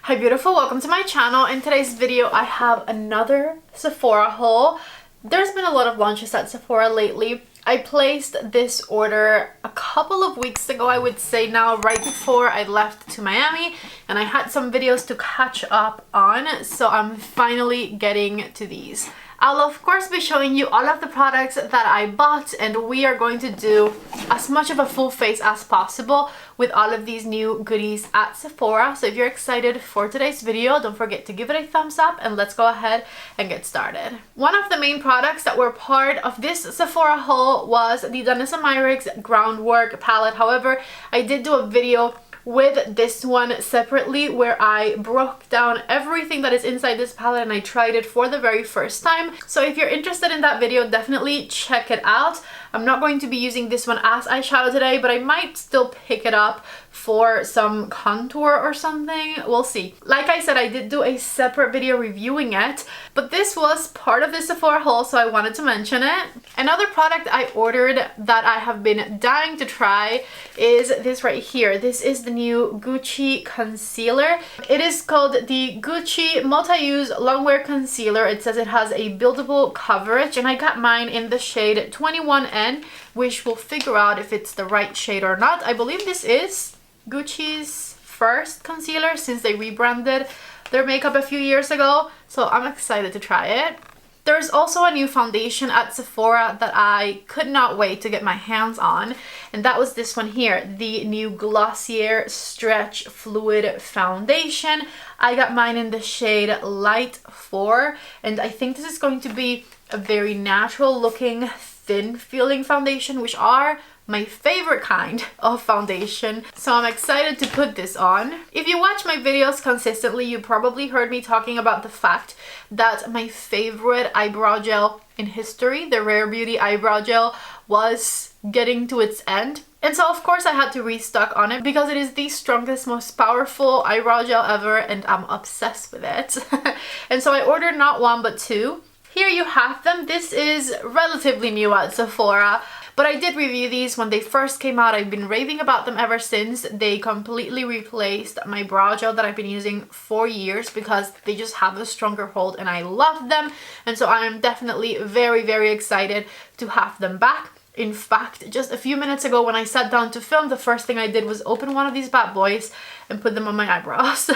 Hi beautiful, welcome to my channel. In today's video I have another Sephora haul. There's been a lot of launches at Sephora lately. I placed this order a couple of weeks ago, I would say now, right before I left to Miami, and I had some videos to catch up on, so I'm finally getting to these. I'll of course be showing you all of the products that I bought, and we are going to do as much of a full face as possible with all of these new goodies at Sephora. So if you're excited for today's video, don't forget to give it a thumbs up and let's go ahead and get started. One of the main products that were part of this Sephora haul was the Danessa Myricks Groundwork palette. However, I did do a video with this one separately where I broke down everything that is inside this palette and I tried it for the very first time. So if you're interested in that video, definitely check it out. I'm not going to be using this one as eyeshadow today, but I might still pick it up for some contour or something. We'll see. Like I said, I did do a separate video reviewing it, but this was part of the Sephora haul, so I wanted to mention it. Another product I ordered that I have been dying to try is this right here. This is the new Gucci concealer. It is called the Gucci Multi-Use Longwear Concealer. It says it has a buildable coverage, and I got mine in the shade 21N, which we'll figure out if it's the right shade or not. I believe this is Gucci's first concealer since they rebranded their makeup a few years ago, so I'm excited to try it. There's also a new foundation at Sephora that I could not wait to get my hands on, and that was this one here, the new Glossier Stretch Fluid Foundation. I got mine in the shade Light 4, and I think this is going to be a very natural looking, thin feeling foundation, which are my favorite kind of foundation, so I'm excited to put this on. If you watch my videos consistently, you probably heard me talking about the fact that my favorite eyebrow gel in history, the Rare Beauty eyebrow gel, was getting to its end. And so of course I had to restock on it because it is the strongest, most powerful eyebrow gel ever, and I'm obsessed with it. And so I ordered not one but two. Here you have them. This is relatively new at Sephora, but I did review these when they first came out. I've been raving about them ever since. They completely replaced my brow gel that I've been using for years because they just have a stronger hold and I love them. And so I am definitely very, very excited to have them back. In fact, just a few minutes ago when I sat down to film, the first thing I did was open one of these bad boys and put them on my eyebrows.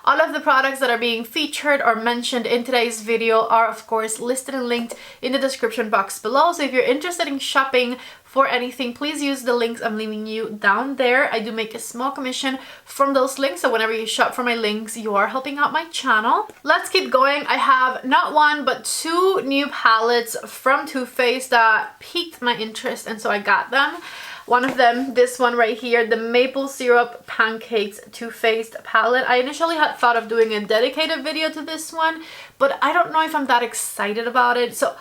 All of the products that are being featured or mentioned in today's video are of course listed and linked in the description box below. So if you're interested in shopping for anything, please use the links I'm leaving you down there. I do make a small commission from those links, so whenever you shop for my links, you are helping out my channel. Let's keep going. I have not one but two new palettes from Too Faced that piqued my interest, and so I got them. One of them, this one right here, the Maple Syrup Pancakes Too Faced palette. I initially had thought of doing a dedicated video to this one, but I don't know if I'm that excited about it, so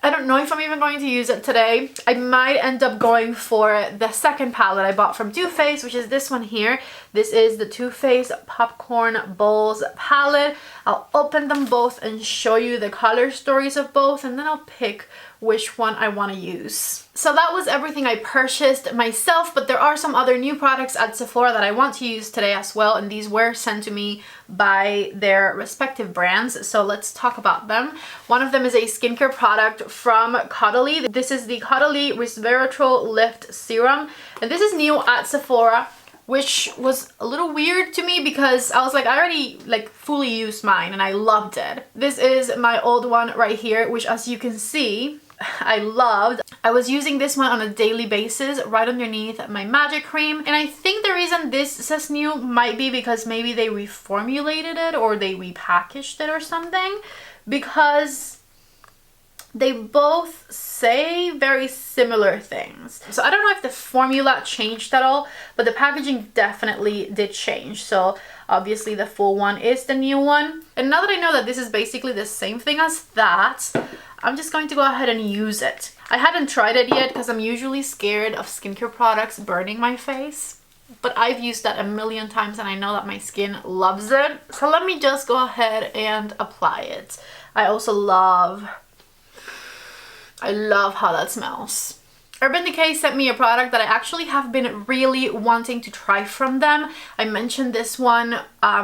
I don't know if I'm even going to use it today. I might end up going for the second palette I bought from Too Faced, which is this one here. This is the Too Faced Popcorn Bowls palette. I'll open them both and show you the color stories of both, and then I'll pick which one I want to use. So that was everything I purchased myself, but there are some other new products at Sephora that I want to use today as well, and these were sent to me by their respective brands, so let's talk about them. One of them is a skincare product from Caudalie. This is the Caudalie Resveratrol Lift Serum, and this is new at Sephora, which was a little weird to me because I was like, I already fully used mine and I loved it. This is my old one right here, which as you can see, I loved. I was using this one on a daily basis right underneath my Magic Cream, and I think the reason this says new might be because maybe they reformulated it or they repackaged it or something, because they both say very similar things. So I don't know if the formula changed at all, but the packaging definitely did change. So obviously the full one is the new one. And now that I know that this is basically the same thing as that, I'm just going to go ahead and use it. I hadn't tried it yet because I'm usually scared of skincare products burning my face, but I've used that a million times and I know that my skin loves it. So let me just go ahead and apply it. I also love how that smells. Urban Decay sent me a product that I actually have been really wanting to try from them. I mentioned this one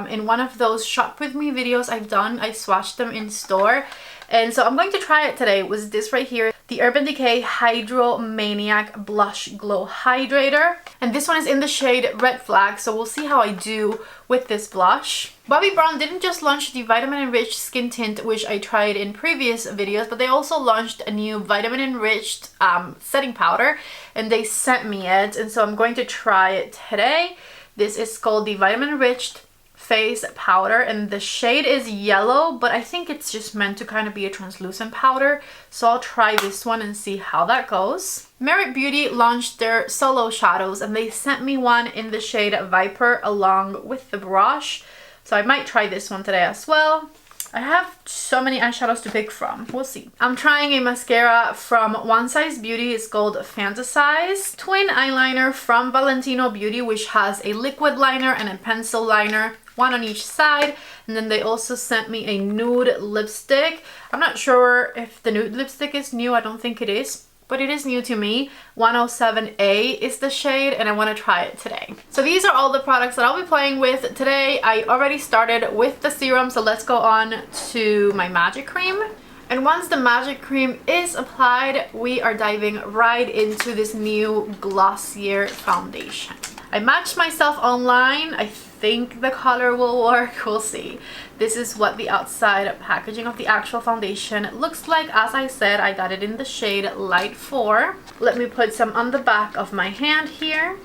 in one of those shop with me videos I've done. I swatched them in store. And so I'm going to try it today. It was this right here, the Urban Decay Hydro Maniac Blush Glow Hydrator. And this one is in the shade Red Flag, so we'll see how I do with this blush. Bobbi Brown didn't just launch the Vitamin Enriched Skin Tint, which I tried in previous videos, but they also launched a new Vitamin Enriched setting powder, and they sent me it, and so I'm going to try it today. This is called the Vitamin Enriched Face Powder, and the shade is yellow, but I think it's just meant to kind of be a translucent powder, so I'll try this one and see how that goes. Merit Beauty launched their Solo Shadows, and they sent me one in the shade Viper along with the brush, so I might try this one today as well. I have so many eyeshadows to pick from. We'll see. I'm trying a mascara from One Size Beauty. It's called Fantasize. Twin eyeliner from Valentino Beauty, which has a liquid liner and a pencil liner, one on each side. And then they also sent me a nude lipstick. I'm not sure if the nude lipstick is new. I don't think it is, but it is new to me. 107A is the shade, and I want to try it today. So these are all the products that I'll be playing with today. I already started with the serum, so let's go on to my magic cream. And once the magic cream is applied, we are diving right into this new Glossier foundation. I matched myself online. I think the color will work. We'll see. This is what the outside packaging of the actual foundation looks like. As I said, I got it in the shade Light 4. Let me put some on the back of my hand here.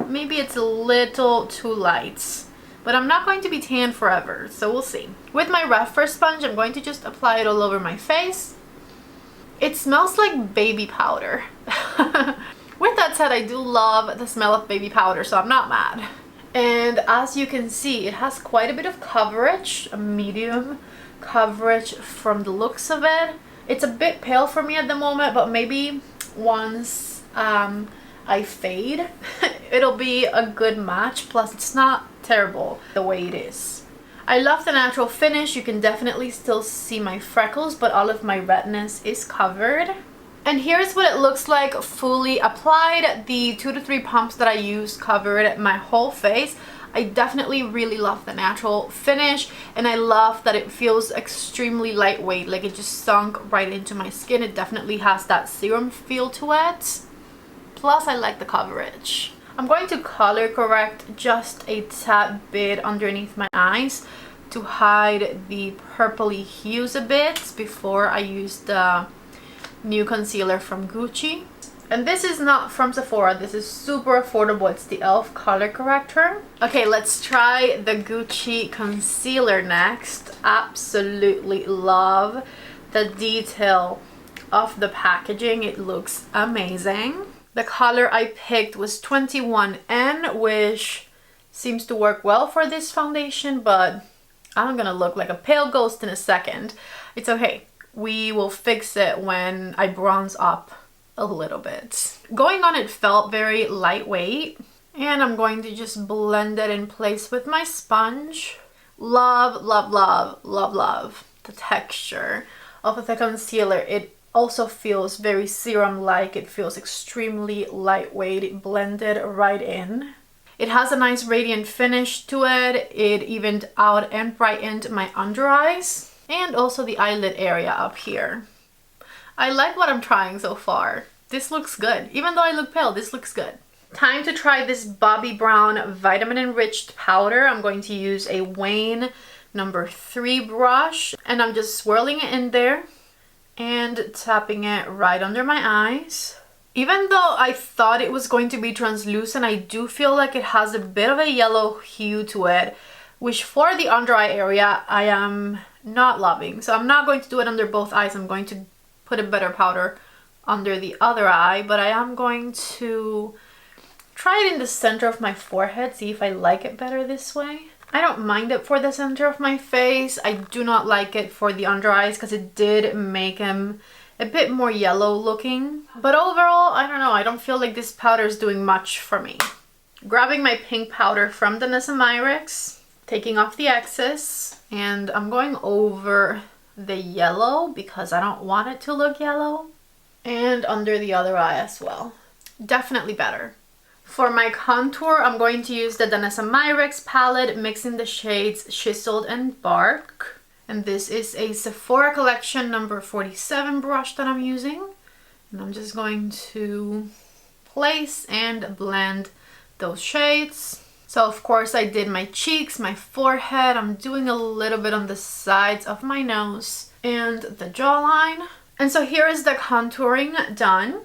Maybe it's a little too light, but I'm not going to be tan forever, so we'll see. With my Revfer sponge, I'm going to just apply it all over my face. It smells like baby powder. With that said, I do love the smell of baby powder, so I'm not mad. And as you can see, it has quite a bit of coverage, a medium coverage from the looks of it. It's a bit pale for me at the moment, but maybe once I fade, it'll be a good match. Plus, it's not terrible the way it is. I love the natural finish. You can definitely still see my freckles, but all of my redness is covered. And here's what it looks like fully applied. The 2 to 3 pumps that I used covered my whole face. I definitely really love the natural finish, and I love that it feels extremely lightweight, like it just sunk right into my skin. It definitely has that serum feel to it. Plus, I like the coverage. I'm going to color correct just a tad bit underneath my eyes to hide the purpley hues a bit before I use the new concealer from Gucci. And this is not from Sephora. This is super affordable. It's the e.l.f. color corrector. Okay, let's try the Gucci concealer next. Absolutely love the detail of the packaging. It looks amazing. The color I picked was 21N, which seems to work well for this foundation, but I'm gonna look like a pale ghost in a second. It's okay. We will fix it when I bronze up a little bit. Going on, it felt very lightweight, and I'm going to just blend it in place with my sponge. Love, love, love, love, love the texture of the concealer. It also feels very serum-like. It feels extremely lightweight. It blended right in. It has a nice radiant finish to it. It evened out and brightened my under eyes, and also the eyelid area up here. I like what I'm trying so far. This looks good. Even though I look pale, this looks good. Time to try this Bobbi Brown Vitamin Enriched Powder. I'm going to use a Wayne number 3 brush, and I'm just swirling it in there and tapping it right under my eyes. Even though I thought it was going to be translucent, I do feel like it has a bit of a yellow hue to it, which for the under eye area, I am not loving. So I'm not going to do it under both eyes. I'm going to put a better powder under the other eye, but I am going to try it in the center of my forehead, see if I like it better this way. I don't mind it for the center of my face. I do not like it for the under eyes because it did make them a bit more yellow looking. But overall, I don't know, I don't feel like this powder is doing much for me. Grabbing my pink powder from the Myrix, taking off the excess, and I'm going over the yellow because I don't want it to look yellow. and under the other eye as well. Definitely better. For my contour, I'm going to use the Danessa Myricks palette, mixing the shades Chiseled and Bark. And this is a Sephora Collection number 47 brush that I'm using. And I'm just going to place and blend those shades. So of course I did my cheeks, my forehead. I'm doing a little bit on the sides of my nose and the jawline. And so here is the contouring done.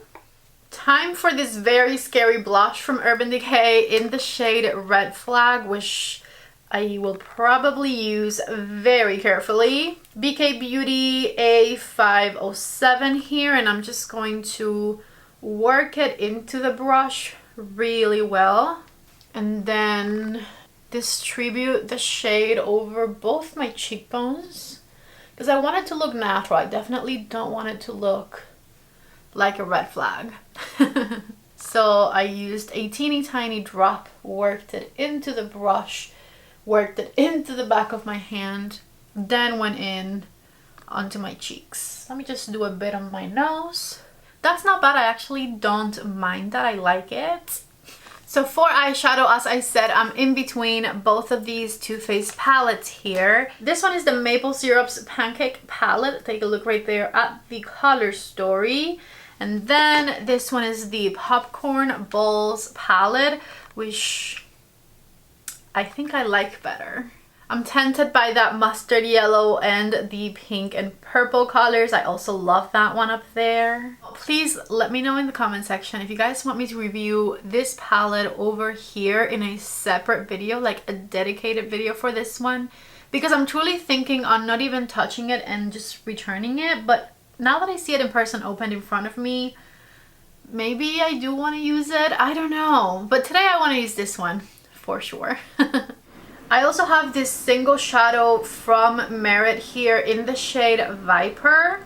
Time for this very scary blush from Urban Decay in the shade Red Flag, which I will probably use very carefully. BK Beauty A507 here, and I'm just going to work it into the brush really well. And then distribute the shade over both my cheekbones, because I want it to look natural. I definitely don't want it to look like a red flag. So I used a teeny tiny drop, worked it into the brush, worked it into the back of my hand, then went in onto my cheeks. Let me just do a bit on my nose. That's not bad. I actually don't mind that. I like it. So for eyeshadow, as I said, I'm in between both of these Too Faced palettes here. This one is the Maple Syrup's Pancake palette. Take a look right there at the color story. And then this one is the Popcorn Balls palette, which I think I like better. I'm tempted by that mustard yellow and the pink and purple colors. I also love that one up there. Please let me know in the comment section if you guys want me to review this palette over here in a separate video, like a dedicated video for this one, because I'm truly thinking on not even touching it and just returning it. But now that I see it in person opened in front of me, maybe I do want to use it. I don't know. But today I want to use this one for sure. I also have this single shadow from Merit here in the shade Viper.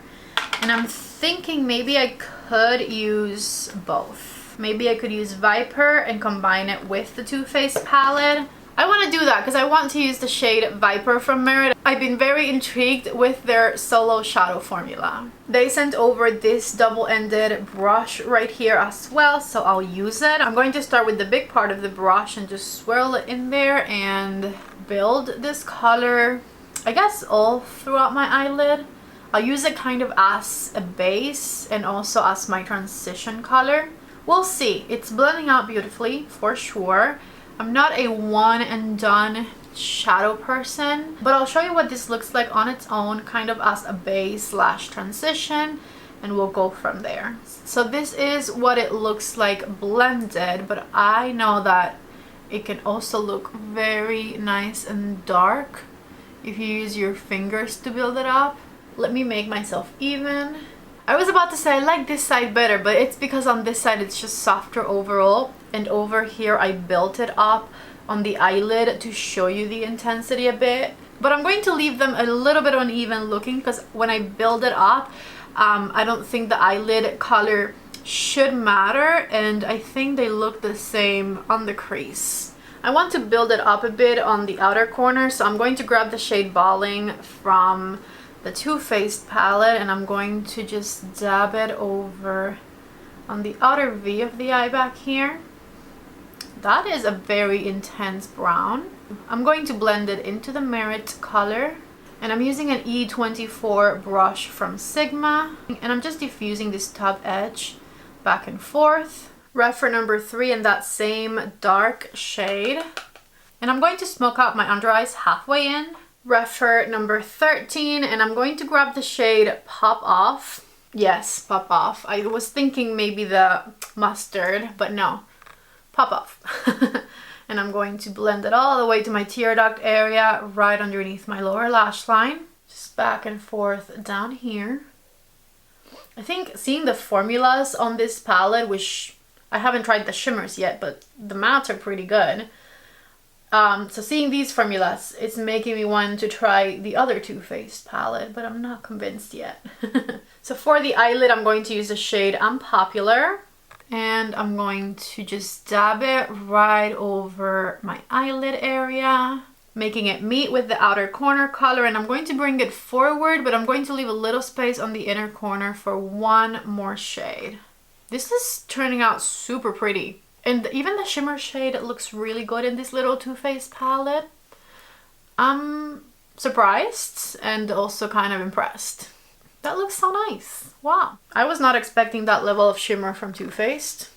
And I'm thinking maybe I could use both. Maybe I could use Viper and combine it with the Too Faced palette. I want to do that because I want to use the shade Viper from Merit. I've been very intrigued with their solo shadow formula. They sent over this double-ended brush right here as well, so I'll use it. I'm going to start with the big part of the brush and just swirl it in there and build this color, I guess, all throughout my eyelid. I'll use it kind of as a base and also as my transition color. We'll see. It's blending out beautifully for sure. I'm not a one and done shadow person, but I'll show you what this looks like on its own, kind of as a base slash transition, and we'll go from there. So this is what it looks like blended, but I know that it can also look very nice and dark if you use your fingers to build it up. Let me make myself even. I was about to say I like this side better, but it's because on this side it's just softer overall, and over here I built it up on the eyelid to show you the intensity a bit. But I'm going to leave them a little bit uneven looking because when I build it up, I don't think the eyelid color should matter, and I think they look the same on the crease. I want to build it up a bit on the outer corner, so I'm going to grab the shade Balling from the Too Faced palette, and I'm going to just dab it over on the outer V of the eye back here. That is a very intense brown. I'm going to blend it into the Merit color, and I'm using an E24 brush from Sigma, and I'm just diffusing this top edge back and forth. Refer number 3 in that same dark shade, and I'm going to smoke out my under eyes halfway in. Refer number 13, and I'm going to grab the shade Pop Off. Yes, Pop Off. I was thinking maybe the mustard, but no, Pop Off. And I'm going to blend it all the way to my tear duct area, right underneath my lower lash line. Just back and forth down here. I think seeing the formulas on this palette, which I haven't tried the shimmers yet, but the mattes are pretty good. So seeing these formulas, it's making me want to try the other Too Faced palette, but I'm not convinced yet. So for the eyelid, I'm going to use the shade Unpopular, and I'm going to just dab it right over my eyelid area. making it meet with the outer corner color, and I'm going to bring it forward, but I'm going to leave a little space on the inner corner for one more shade. This is turning out super pretty. And even the shimmer shade looks really good in this little Too Faced palette. I'm surprised and also kind of impressed. That looks so nice. Wow. I was not expecting that level of shimmer from Too Faced.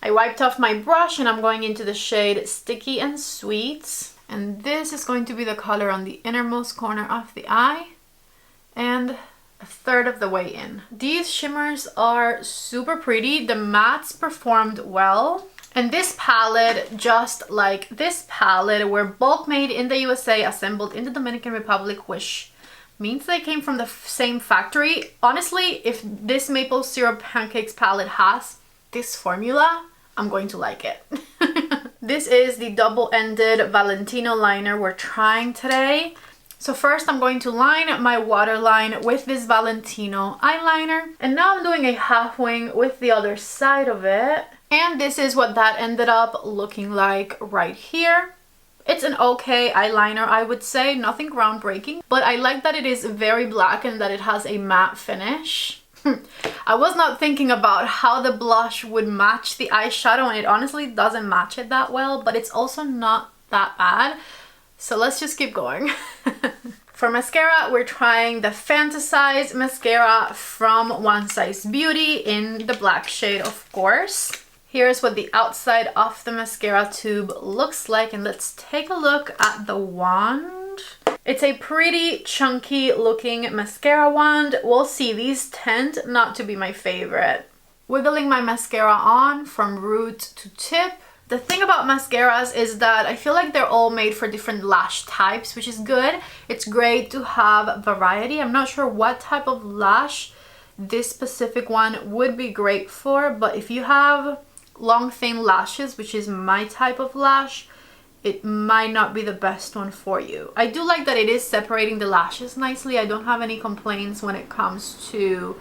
I wiped off my brush and I'm going into the shade Sticky and Sweet. And this is going to be the color on the innermost corner of the eye and a third of the way in. These shimmers are super pretty. The mattes performed well. And this palette, just like this palette, were bulk made in the USA, assembled in the Dominican Republic, which means they came from the same factory. Honestly, if this maple syrup pancakes palette has this formula, I'm going to like it. This is the double-ended Valentino liner we're trying today. So first I'm going to line my waterline with this Valentino eyeliner. And now I'm doing a half wing with the other side of it. And this is what that ended up looking like right here. It's an okay eyeliner, I would say, nothing groundbreaking. But I like that it is very black and that it has a matte finish. I was not thinking about how the blush would match the eyeshadow, and it honestly doesn't match it that well, but it's also not that bad. So let's just keep going. For mascara, we're trying the Fantasize mascara from One Size Beauty in the black shade, of course. Here's what the outside of the mascara tube looks like, and let's take a look at the wand. It's a pretty chunky looking mascara wand. We'll see, these tend not to be my favorite. Wiggling my mascara on from root to tip. The thing about mascaras is that I feel like they're all made for different lash types, which is good. It's great to have variety. I'm not sure what type of lash this specific one would be great for, but if you have long thin lashes, which is my type of lash, it might not be the best one for you. I do like that it is separating the lashes nicely. I don't have any complaints when it comes to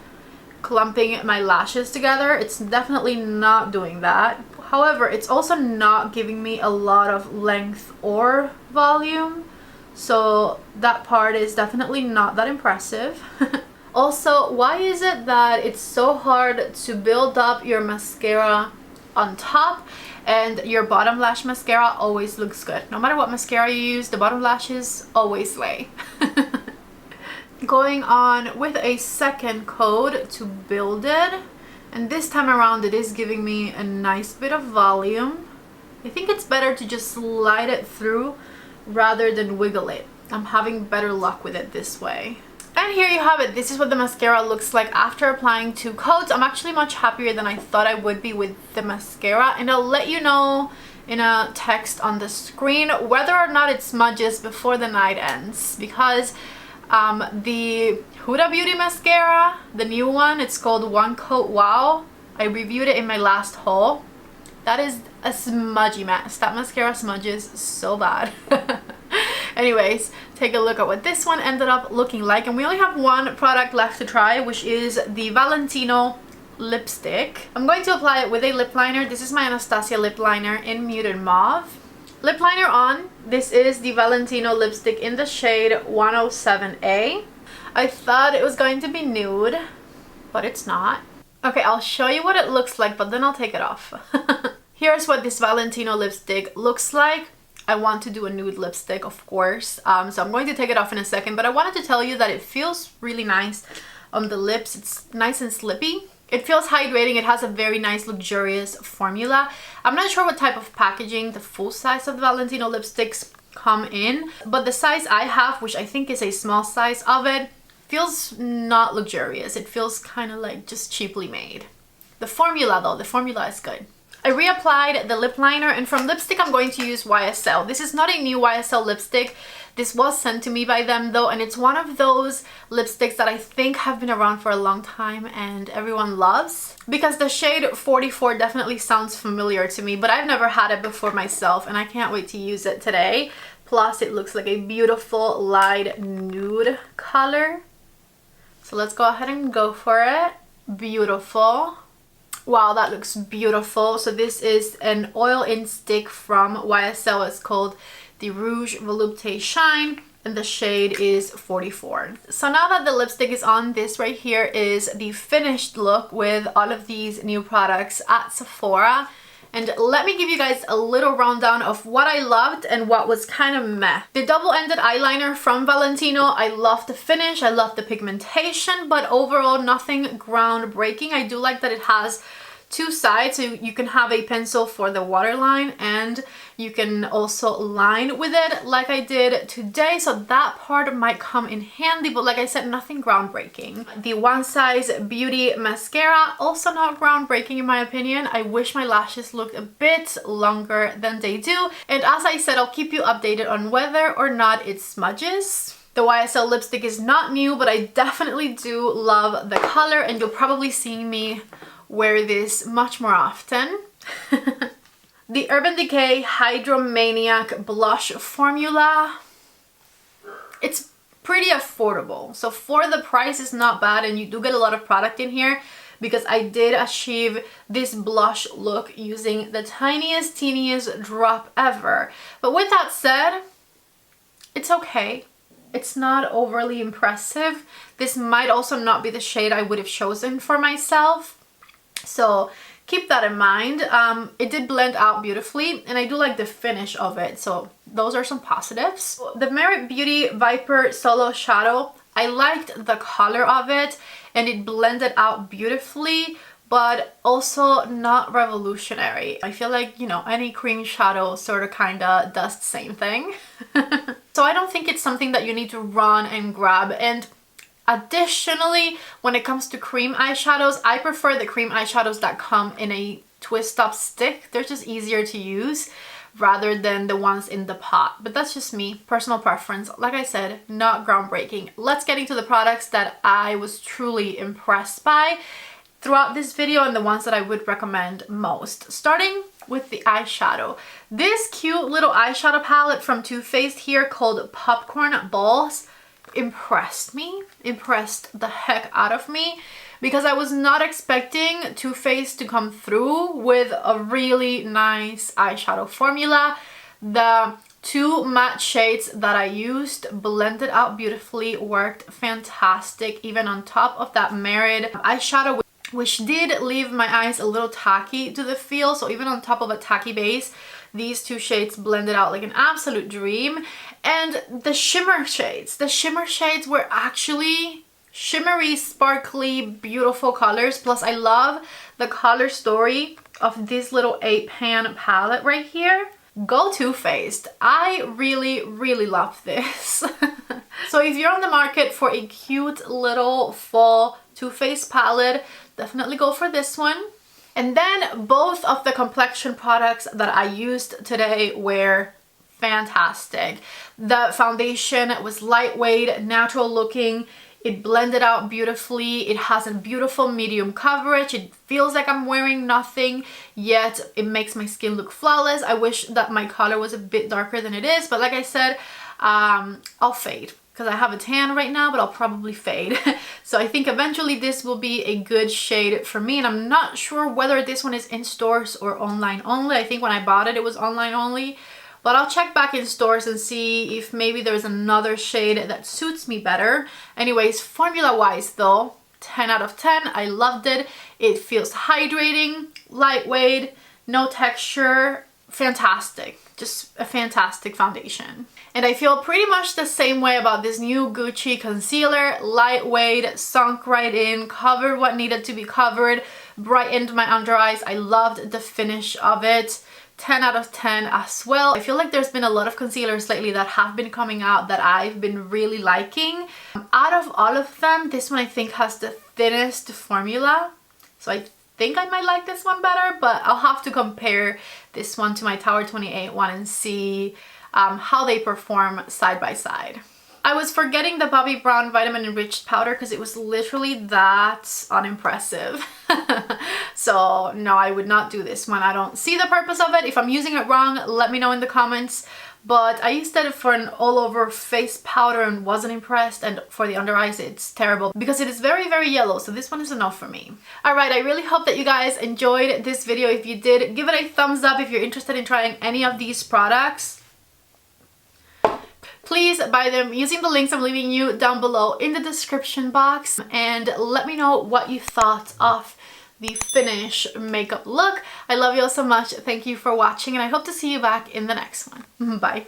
clumping my lashes together. It's definitely not doing that. However, it's also not giving me a lot of length or volume, so that part is definitely not that impressive. Also, why is it that it's so hard to build up your mascara on top and your bottom lash mascara always looks good? No matter what mascara you use, the bottom lashes always slay. Going on with a second coat to build it, and this time around it is giving me a nice bit of volume. I think it's better to just slide it through rather than wiggle it. I'm having better luck with it this way. And here you have it. This is what the mascara looks like after applying 2 coats. I'm actually much happier than I thought I would be with the mascara, and I'll let you know in a text on the screen whether or not it smudges before the night ends, because the Huda Beauty mascara, the new one, it's called One Coat Wow. I reviewed it in my last haul. That is a smudgy mess. That mascara smudges so bad. Anyways, take a look at what this one ended up looking like, and we only have one product left to try, which is the Valentino lipstick. I'm going to apply it with a lip liner. This is my Anastasia lip liner in Muted Mauve. Lip liner on. This is the Valentino lipstick in the shade 107A. I thought it was going to be nude, but it's not. Okay, I'll show you what it looks like, but then I'll take it off. Here's what this Valentino lipstick looks like. I want to do a nude lipstick, of course, so I'm going to take it off in a second, but I wanted to tell you that it feels really nice on the lips. It's nice and slippy. It feels hydrating. It has a very nice luxurious formula. I'm not sure what type of packaging the full size of the Valentino lipsticks come in, but the size I have, which I think is a small size of it, feels not luxurious. It feels kind of like just cheaply made. The formula though, the formula is good. I reapplied the lip liner, and from lipstick I'm going to use YSL. This is not a new YSL lipstick. This was sent to me by them though, and it's one of those lipsticks that I think have been around for a long time and everyone loves, because the shade 44 definitely sounds familiar to me, but I've never had it before myself, and I can't wait to use it today. Plus it looks like a beautiful light nude color. So let's go ahead and go for it. Beautiful. Wow, that looks beautiful. So this is an oil-in stick from YSL. It's called the Rouge Volupté Shine, and the shade is 44. So now that the lipstick is on, this right here is the finished look with all of these new products at Sephora. And let me give you guys a little rundown of what I loved and what was kind of meh. The double-ended eyeliner from Valentino, I love the finish, I love the pigmentation, but overall nothing groundbreaking. I do like that it has two sides, so you can have a pencil for the waterline and you can also line with it like I did today, so that part might come in handy, but like I said, nothing groundbreaking. The One Size Beauty mascara, also not groundbreaking in my opinion. I wish my lashes looked a bit longer than they do, and as I said, I'll keep you updated on whether or not it smudges. The YSL lipstick is not new, but I definitely do love the color, and you'll probably see me wear this much more often. The Urban Decay Hydromaniac blush formula, it's pretty affordable, so for the price it's not bad, and you do get a lot of product in here because I did achieve this blush look using the teeniest drop ever. But with that said, it's okay. It's not overly impressive. This might also not be the shade I would have chosen for myself, so keep that in mind. It did blend out beautifully, and I do like the finish of it, so those are some positives. The Merit Beauty Viper Solo Shadow, I liked the color of it and it blended out beautifully, but also not revolutionary. I feel like, you know, any cream shadow sort of kinda does the same thing. So I don't think it's something that you need to run and grab. And additionally, when it comes to cream eyeshadows, I prefer the cream eyeshadows that come in a twist up stick. They're just easier to use rather than the ones in the pot. But that's just me, personal preference. Like I said, not groundbreaking. Let's get into the products that I was truly impressed by throughout this video and the ones that I would recommend most. Starting with the eyeshadow. This cute little eyeshadow palette from Too Faced here called Popcorn Balls impressed me, impressed the heck out of me, because I was not expecting Too Faced to come through with a really nice eyeshadow formula. The two matte shades that I used blended out beautifully, worked fantastic, even on top of that Merit eyeshadow, which did leave my eyes a little tacky to the feel. So even on top of a tacky base, these two shades blended out like an absolute dream. And the shimmer shades were actually shimmery, sparkly, beautiful colors. Plus I love the color story of this little 8-pan palette right here. Go Too Faced. I really love this. So if you're on the market for a cute little fall Too Faced palette, definitely go for this one. And then both of the complexion products that I used today were fantastic. The foundation was lightweight, natural looking. It blended out beautifully. It has a beautiful medium coverage. It feels like I'm wearing nothing, yet it makes my skin look flawless. I wish that my color was a bit darker than it is, but like I said, I'll fade because I have a tan right now, but I'll probably fade. So I think eventually this will be a good shade for me, and I'm not sure whether this one is in stores or online only. I think when I bought it, it was online only, but I'll check back in stores and see if maybe there's another shade that suits me better. Anyways, formula wise though, 10 out of 10. I loved it. It feels hydrating, lightweight, no texture, fantastic. Just a fantastic foundation. And I feel pretty much the same way about this new Gucci concealer. Lightweight, sunk right in, covered what needed to be covered, brightened my under eyes. I loved the finish of it. 10 out of 10 as well. I feel like there's been a lot of concealers lately that have been coming out that I've been really liking. Out of all of them, this one I think has the thinnest formula. So I think I might like this one better, but I'll have to compare this one to my Tower 28 one and see how they perform side by side. I was forgetting the Bobbi Brown Vitamin Enriched Powder because it was literally that unimpressive. So no, I would not do this one. I don't see the purpose of it. If I'm using it wrong, let me know in the comments. But I used it for an all over face powder and wasn't impressed, and for the under eyes it's terrible because it is very yellow, so this one is enough for me. Alright, I really hope that you guys enjoyed this video. If you did, give it a thumbs up if you're interested in trying any of these products. please buy them using the links I'm leaving you down below in the description box, and let me know what you thought of the finished makeup look. I love you all so much. Thank you for watching, and I hope to see you back in the next one. Bye.